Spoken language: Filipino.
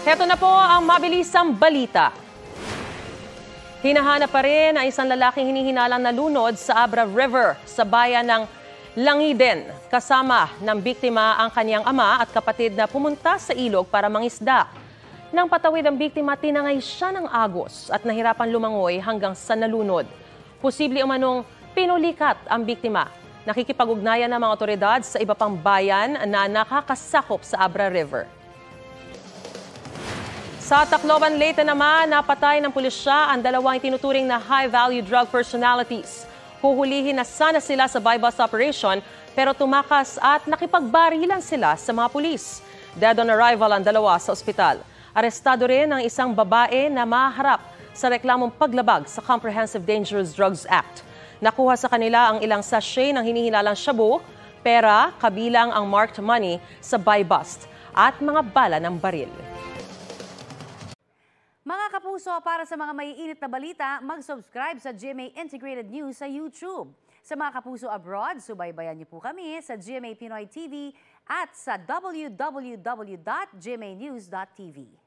Heto na po ang mabilisang balita. Hinahanap pa rin ang isang lalaking hinihinalang nalunod sa Abra River sa bayan ng Langiden. Kasama ng biktima ang kanyang ama at kapatid na pumunta sa ilog para mangisda. Nang patawid ang biktima, tinangay siya ng agos at nahirapan lumangoy hanggang sa nalunod. Posible umanong pinulikat ang biktima. Nakikipag-ugnayan ng mga otoridad sa iba pang bayan na nakakasakop sa Abra River. Sa Tacloban, Leyte naman, napatay ng pulisya ang dalawang itinuturing na high-value drug personalities. Huhulihin na sana sila sa buy-bust operation pero tumakas at nakipagbarilan sila sa mga pulis. Dead on arrival ang dalawa sa ospital. Arestado rin ang isang babae na maharap sa reklamong paglabag sa Comprehensive Dangerous Drugs Act. Nakuha sa kanila ang ilang sachet ng hinihinalang shabu, pera, kabilang ang marked money sa buy-bust at mga bala ng baril. Mga kapuso, para sa mga maiinit na balita, mag-subscribe sa GMA Integrated News sa YouTube. Sa mga kapuso abroad, subaybayan niyo po kami sa GMA Pinoy TV at sa www.gmanews.tv.